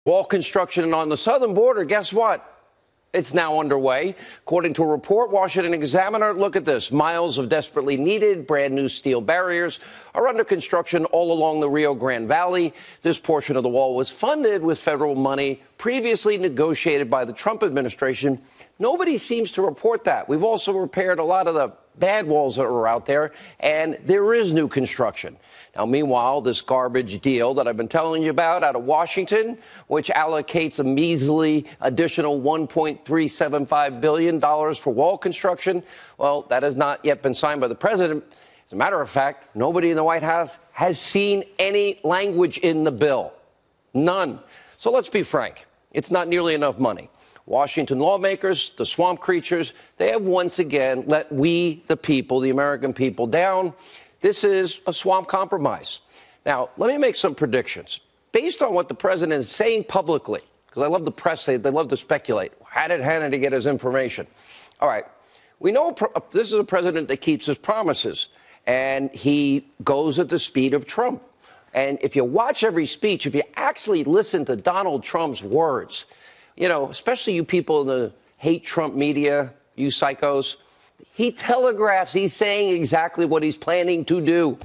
Wall construction on the southern border, guess what? It's now underway. According to a report, Washington Examiner, look at this. Miles of desperately needed brand new steel barriers are under construction all along the Rio Grande Valley. This portion of the wall was funded with federal money previously negotiated by the Trump administration. Nobody seems to report that. We've also repaired a lot of the bad walls that were out there, and there is new construction. Now, meanwhile, this garbage deal that I've been telling you about out of Washington, which allocates a measly additional $1.375 billion for wall construction, well, that has not yet been signed by the president. As a matter of fact, nobody in the White House has seen any language in the bill. None. So let's be frank. It's not nearly enough money. Washington lawmakers, the swamp creatures, they have once again let we, the people, the American people, down. This is a swamp compromise. Now, let me make some predictions. Based on what the president is saying publicly, because I love the press, they love to speculate. How did Hannity get his information? All right. We know this is a president that keeps his promises, and he goes at the speed of Trump. And if you watch every speech, if you actually listen to Donald Trump's words, you know, especially you people in the hate Trump media, you psychos, he telegraphs, he's saying exactly what he's planning to do.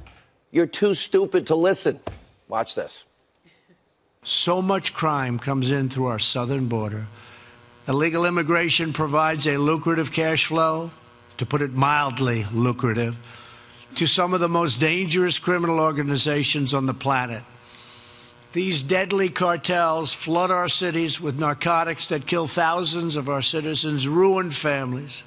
You're too stupid to listen. Watch this. So much crime comes in through our southern border. Illegal immigration provides a lucrative cash flow, to put it mildly lucrative, to some of the most dangerous criminal organizations on the planet. These deadly cartels flood our cities with narcotics that kill thousands of our citizens, ruin families.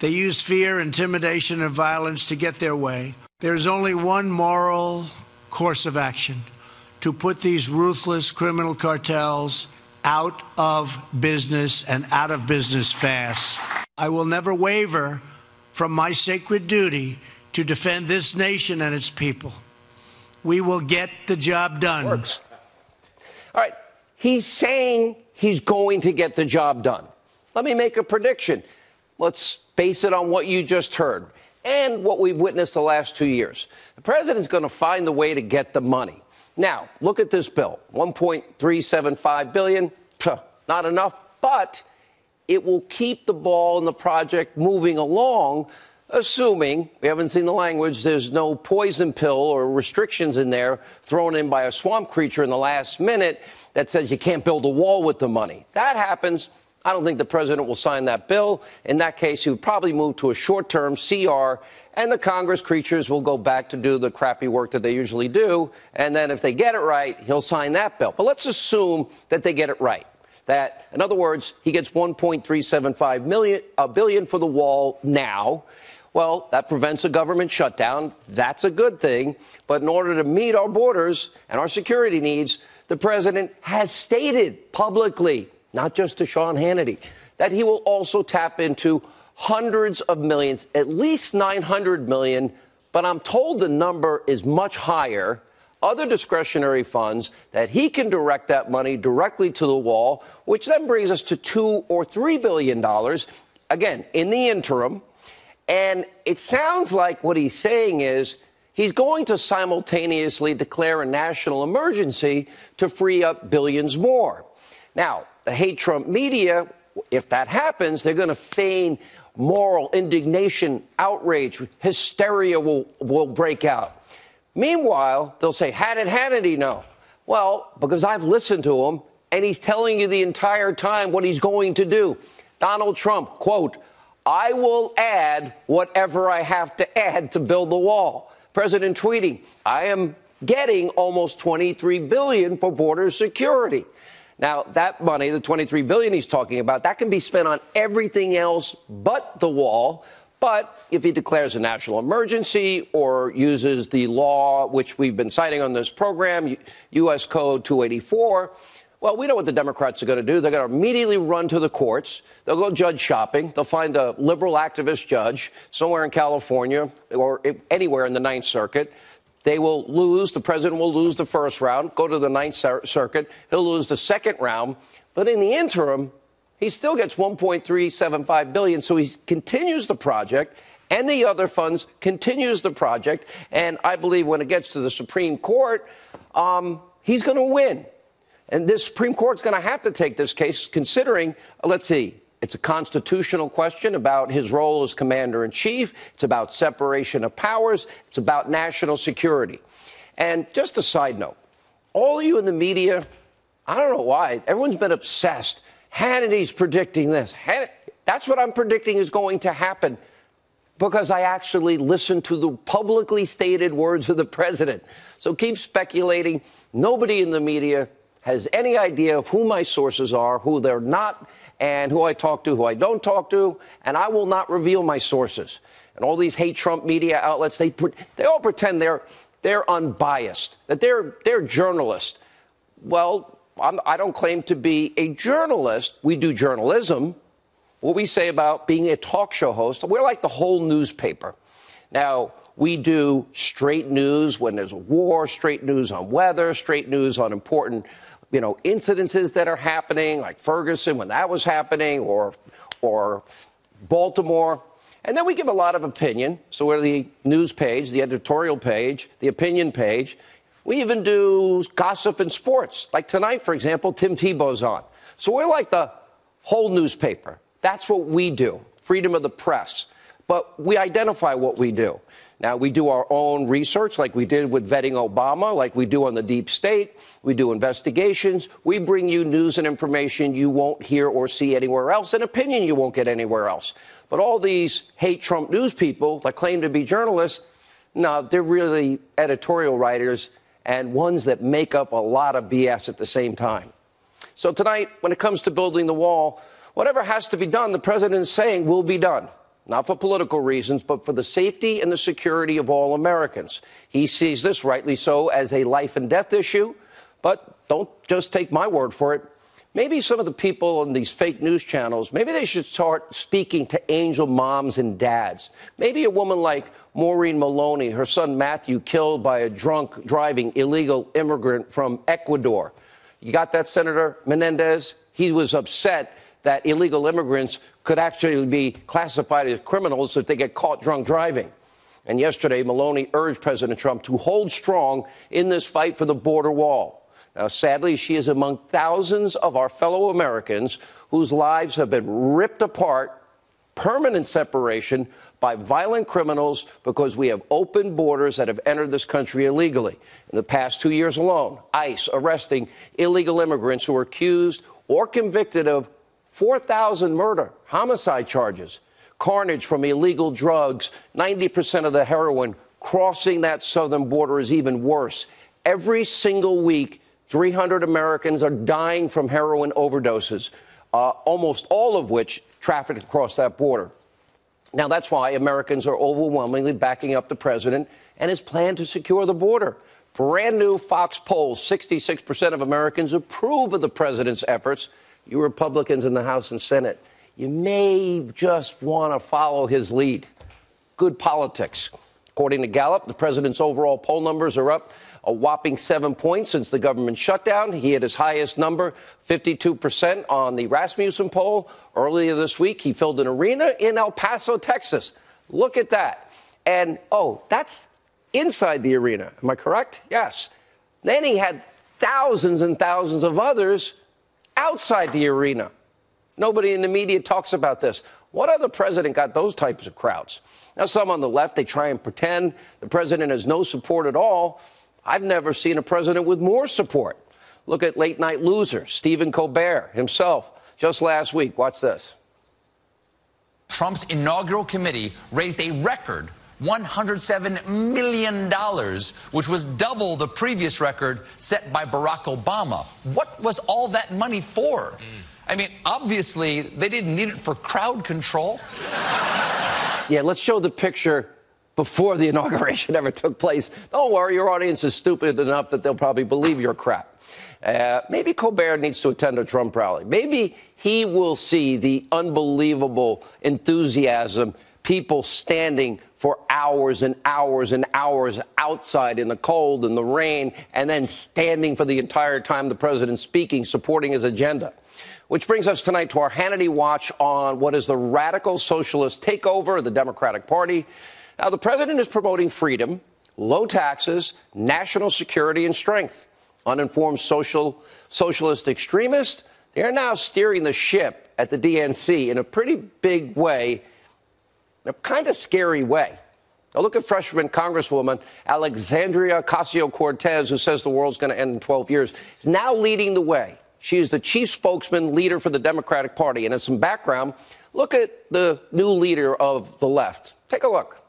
They use fear, intimidation, and violence to get their way. There's only one moral course of action: to put these ruthless criminal cartels out of business, and out of business fast. I will never waver from my sacred duty to defend this nation and its people. We will get the job done. Works. All right. He's saying he's going to get the job done. Let me make a prediction. Let's base it on what you just heard and what we've witnessed the last 2 years. The president's going to find the way to get the money. Now, look at this bill. $1.375 billion. Not enough, but it will keep the ball in the project moving along, assuming, we haven't seen the language, there's no poison pill or restrictions in there thrown in by a swamp creature in the last minute that says you can't build a wall with the money. That happens. I don't think the president will sign that bill. In that case, he would probably move to a short-term CR, and the Congress creatures will go back to do the crappy work that they usually do. And then if they get it right, he'll sign that bill. But let's assume that they get it right. That, in other words, he gets $1.375 billion for the wall now. Well, that prevents a government shutdown. That's a good thing. But in order to meet our borders and our security needs, the president has stated publicly, not just to Sean Hannity, that he will also tap into hundreds of millions, at least $900 million. But I'm told the number is much higher. Other discretionary funds that he can direct that money directly to the wall, which then brings us to $2 or $3 billion, again, in the interim. And it sounds like what he's saying is he's going to simultaneously declare a national emergency to free up billions more. Now, the hate Trump media, if that happens, they're going to feign moral indignation, outrage, hysteria will break out. Meanwhile, they'll say, how did Hannity know? Well, because I've listened to him, and he's telling you the entire time what he's going to do. Donald Trump, quote, I will add whatever I have to add to build the wall. President tweeting, I am getting almost $23 billion for border security. Now, that money, the $23 billion he's talking about, that can be spent on everything else but the wall. But if he declares a national emergency or uses the law, which we've been citing on this program, U.S. Code 284, well, we know what the Democrats are going to do. They're going to immediately run to the courts. They'll go judge shopping. They'll find a liberal activist judge somewhere in California or anywhere in the Ninth Circuit. They will lose. The president will lose the first round, go to the Ninth Circuit. He'll lose the second round. But in the interim, he still gets $1.375 billion. So he continues the project, and the other funds continues the project. And I believe when it gets to the Supreme Court, he's going to win. And this Supreme Court's going to have to take this case considering, let's see, it's a constitutional question about his role as commander-in-chief. It's about separation of powers. It's about national security. And just a side note, all of you in the media, I don't know why, everyone's been obsessed. Hannity's predicting this. That's what I'm predicting is going to happen because I actually listen to the publicly stated words of the president. So keep speculating. Nobody in the media has any idea of who my sources are, who they're not, and who I talk to, who I don't talk to, and I will not reveal my sources. And all these hate Trump media outlets, they all pretend they're unbiased, that they're journalists. Well, I don't claim to be a journalist. We do journalism. What we say about being a talk show host, we're like the whole newspaper. Now, we do straight news when there's a war, straight news on weather, straight news on important, incidences that are happening, like Ferguson when that was happening, or Baltimore. And then we give a lot of opinion. So we're the news page, the editorial page, the opinion page. We even do gossip and sports. Like tonight, for example, Tim Tebow's on. So we're like the whole newspaper. That's what we do, freedom of the press. But we identify what we do. Now, we do our own research like we did with vetting Obama, like we do on the deep state. We do investigations. We bring you news and information you won't hear or see anywhere else, and opinion you won't get anywhere else. But all these hate Trump news people that claim to be journalists, no, they're really editorial writers and ones that make up a lot of BS at the same time. So tonight, when it comes to building the wall, whatever has to be done, the president is saying will be done. Not for political reasons, but for the safety and the security of all Americans. He sees this, rightly so, as a life and death issue. But don't just take my word for it. Maybe some of the people on these fake news channels, maybe they should start speaking to angel moms and dads. Maybe a woman like Maureen Maloney, her son Matthew, killed by a drunk driving illegal immigrant from Ecuador. You got that, Senator Menendez? He was upset that illegal immigrants could actually be classified as criminals if they get caught drunk driving. And yesterday, Maloney urged President Trump to hold strong in this fight for the border wall. Now, sadly, she is among thousands of our fellow Americans whose lives have been ripped apart, permanent separation by violent criminals because we have open borders that have entered this country illegally. In the past 2 years alone, ICE arresting illegal immigrants who are accused or convicted of 4,000 murder, homicide charges, carnage from illegal drugs. 90% of the heroin crossing that southern border is even worse. Every single week, 300 Americans are dying from heroin overdoses, almost all of which trafficked across that border. Now, that's why Americans are overwhelmingly backing up the president and his plan to secure the border. Brand new Fox polls, 66% of Americans approve of the president's efforts. You Republicans in the House and Senate, you may just want to follow his lead. Good politics. According to Gallup, the president's overall poll numbers are up a whopping 7 points since the government shutdown. He had his highest number, 52%, on the Rasmussen poll. Earlier this week, he filled an arena in El Paso, Texas. Look at that. And, that's inside the arena. Am I correct? Yes. Then he had thousands and thousands of others outside the arena. Nobody in the media talks about this. What other president got those types of crowds? Now, some on the left, they try and pretend the president has no support at all. I've never seen a president with more support. Look at late night loser Stephen Colbert himself just last week. Watch this. Trump's inaugural committee raised a record $107 million, which was double the previous record set by Barack Obama. What was all that money for? I mean, obviously, they didn't need it for crowd control. Yeah, let's show the picture before the inauguration ever took place. Don't worry, your audience is stupid enough that they'll probably believe your crap. Maybe Colbert needs to attend a Trump rally. Maybe he will see the unbelievable enthusiasm, people standing for hours and hours and hours outside in the cold and the rain, and then standing for the entire time the president's speaking, supporting his agenda. Which brings us tonight to our Hannity Watch on what is the radical socialist takeover of the Democratic Party. Now, the president is promoting freedom, low taxes, national security, and strength. uninformed socialist extremists, they are now steering the ship at the DNC in a pretty big way, in a kind of scary way. Now look at freshman Congresswoman Alexandria Ocasio-Cortez, who says the world's going to end in 12 years, is now leading the way. She is the chief spokesman leader for the Democratic Party. And as some background, look at the new leader of the left. Take a look.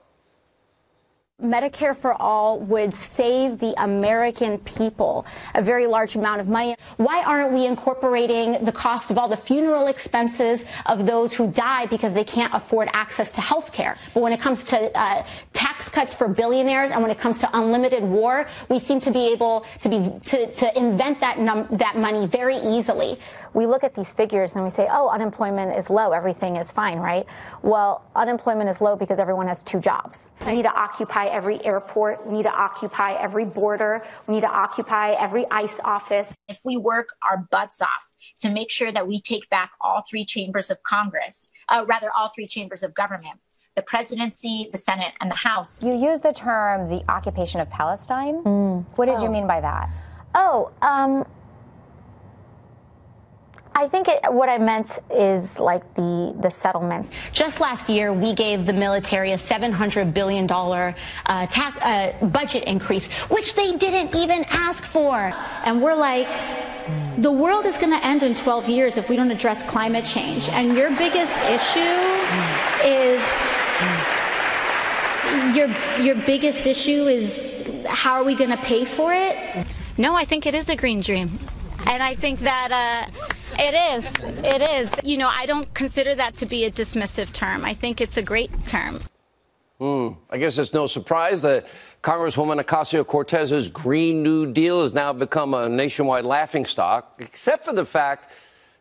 Medicare for all would save the American people a very large amount of money. Why aren't we incorporating the cost of all the funeral expenses of those who die because they can't afford access to health care? But when it comes to tax cuts for billionaires and when it comes to unlimited war, we seem to be able to invent that money very easily. We look at these figures and we say, oh, unemployment is low, everything is fine, right? Well, unemployment is low because everyone has 2 jobs. We need to occupy every airport. We need to occupy every border. We need to occupy every ICE office. If we work our butts off to make sure that we take back all 3 chambers of Congress, all 3 chambers of government, the presidency, the Senate, and the House. You use the term the occupation of Palestine. What did you mean by that? I think what I meant is like the settlements. Just last year, we gave the military a $700 billion budget increase, which they didn't even ask for. And we're like, the world is going to end in 12 years if we don't address climate change. And your biggest issue is your biggest issue is how are we going to pay for it? No, I think it is a green dream. And I think that it is. You know, I don't consider that to be a dismissive term. I think it's a great term. I guess it's no surprise that Congresswoman Ocasio-Cortez's Green New Deal has now become a nationwide laughingstock, except for the fact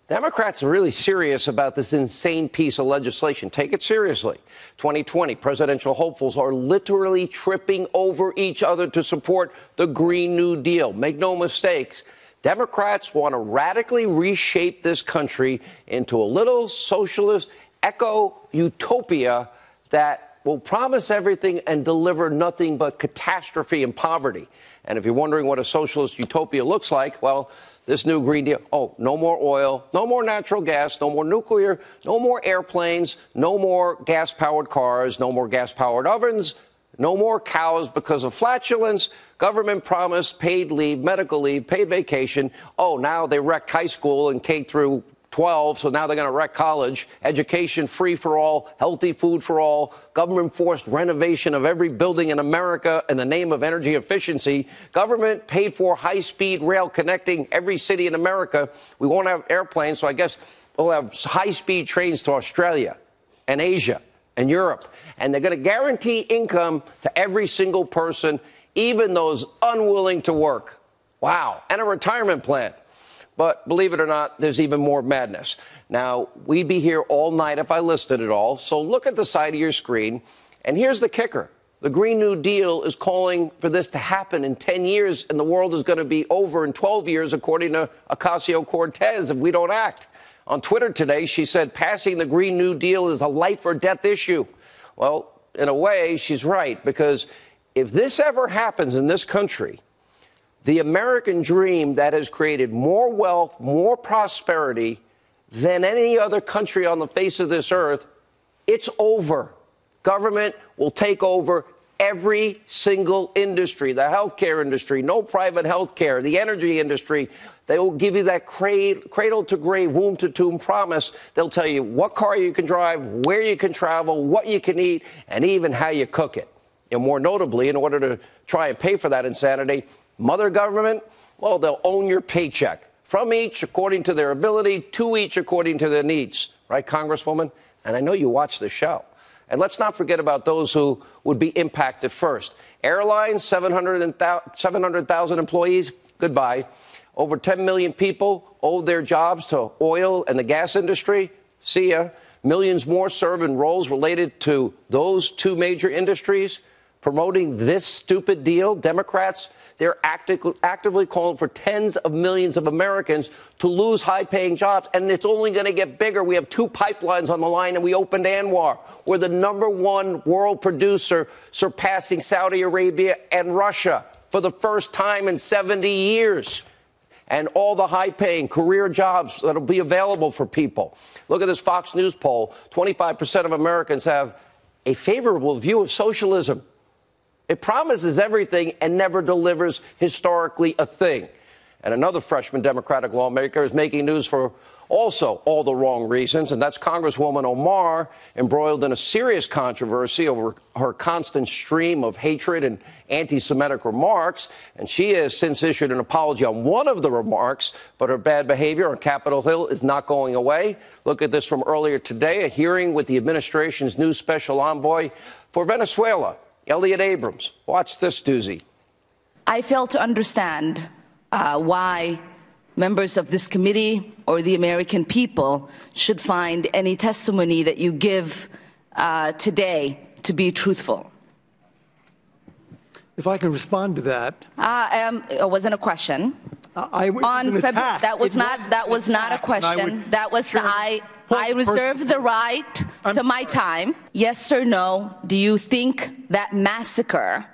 Democrats are really serious about this insane piece of legislation. Take it seriously. 2020 presidential hopefuls are literally tripping over each other to support the Green New Deal. Make no mistakes. Democrats want to radically reshape this country into a little socialist eco-utopia that will promise everything and deliver nothing but catastrophe and poverty. And if you're wondering what a socialist utopia looks like, well, this new Green Deal, no more oil, no more natural gas, no more nuclear, no more airplanes, no more gas-powered cars, no more gas-powered ovens, no more cows because of flatulence. Government promised paid leave, medical leave, paid vacation. Now they wrecked high school and K through 12, so now they're going to wreck college. Education free for all, healthy food for all, government-forced renovation of every building in America in the name of energy efficiency. Government paid for high-speed rail connecting every city in America. We won't have airplanes, so I guess we'll have high-speed trains to Australia and Asia and Europe. And they're going to guarantee income to every single person, even those unwilling to work. Wow. And a retirement plan. But believe it or not, there's even more madness. Now, we'd be here all night if I listed it all. So look at the side of your screen. And here's the kicker. The Green New Deal is calling for this to happen in 10 years, and the world is going to be over in 12 years, according to Ocasio-Cortez, if we don't act. On Twitter today, she said passing the Green New Deal is a life or death issue. Well, in a way, she's right, because if this ever happens in this country, the American dream that has created more wealth, more prosperity than any other country on the face of this earth, it's over. Government will take over every single industry, the healthcare industry, no private healthcare, the energy industry. They will give you that cradle to grave, womb to tomb promise. They'll tell you what car you can drive, where you can travel, what you can eat, and even how you cook it. And more notably, in order to try and pay for that insanity, mother government, well, they'll own your paycheck. From each according to their ability, to each according to their needs. Right, Congresswoman? And I know you watch the show. And let's not forget about those who would be impacted first. Airlines, 700,000 employees, goodbye. Over 10 million people owe their jobs to oil and the gas industry. See ya. Millions more serve in roles related to those 2 major industries. Promoting this stupid deal, Democrats, they're actively calling for tens of millions of Americans to lose high-paying jobs, and it's only going to get bigger. We have 2 pipelines on the line, and we opened Anwar. We're the #1 world producer, surpassing Saudi Arabia and Russia. for the first time in 70 years. And all the high-paying career jobs that will be available for people. Look at this Fox News poll. 25% of Americans have a favorable view of socialism. It promises everything and never delivers historically a thing. And another freshman Democratic lawmaker is making news for also all the wrong reasons, and that's Congresswoman Omar, embroiled in a serious controversy over her constant stream of hatred and anti-Semitic remarks. And she has since issued an apology on one of the remarks, but her bad behavior on Capitol Hill is not going away. Look at this from earlier today, a hearing with the administration's new special envoy for Venezuela, Elliot Abrams. Watch this doozy. I fail to understand why members of this committee or the American people should find any testimony that you give today to be truthful. If I can respond to that. It wasn't a question. That was not a question. I reserve the right to my time. Yes or no, do you think that massacre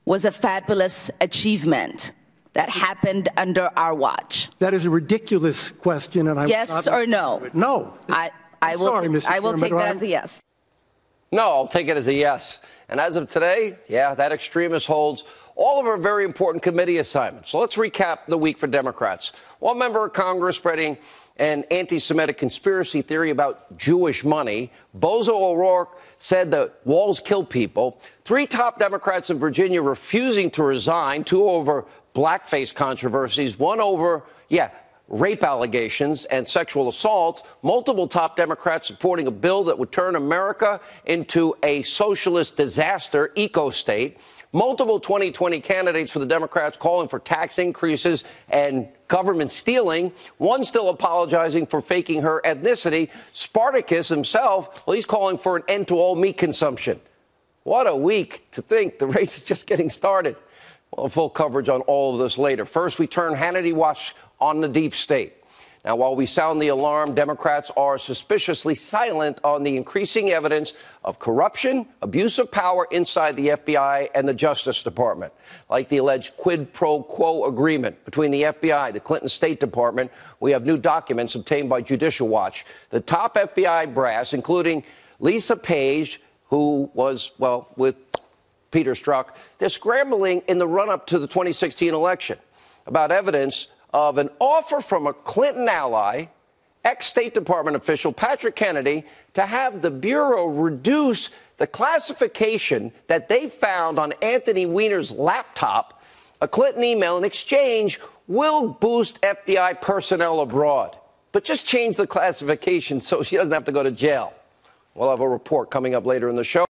was a fabulous achievement that happened under our watch? That is a ridiculous question, and I yes or no? No. I will take that as a yes. No, I'll take it as a yes. And as of today, yeah, that extremist holds all of our very important committee assignments. So let's recap the week for Democrats. One member of Congress spreading an anti-Semitic conspiracy theory about Jewish money. Bozo O'Rourke said that walls kill people. 3 top Democrats in Virginia refusing to resign, 2 over blackface controversies, 1 over, rape allegations and sexual assault. Multiple top Democrats supporting a bill that would turn America into a socialist disaster eco-state. Multiple 2020 candidates for the Democrats calling for tax increases and government stealing. One still apologizing for faking her ethnicity. Spartacus himself, well, he's calling for an end to all meat consumption. What a week to think the race is just getting started. Well, full coverage on all of this later. First, we turn Hannity watch on the deep state. Now, while we sound the alarm, Democrats are suspiciously silent on the increasing evidence of corruption, abuse of power inside the FBI and the Justice Department, like the alleged quid pro quo agreement between the FBI, the Clinton State Department. We have new documents obtained by Judicial Watch. The top FBI brass, including Lisa Page, who was, with Peter Strzok, they're scrambling in the run-up to the 2016 election about evidence of an offer from a Clinton ally, ex-State Department official Patrick Kennedy, to have the Bureau reduce the classification that they found on Anthony Weiner's laptop. A Clinton email in exchange will boost FBI personnel abroad, but just change the classification so she doesn't have to go to jail. We'll have a report coming up later in the show.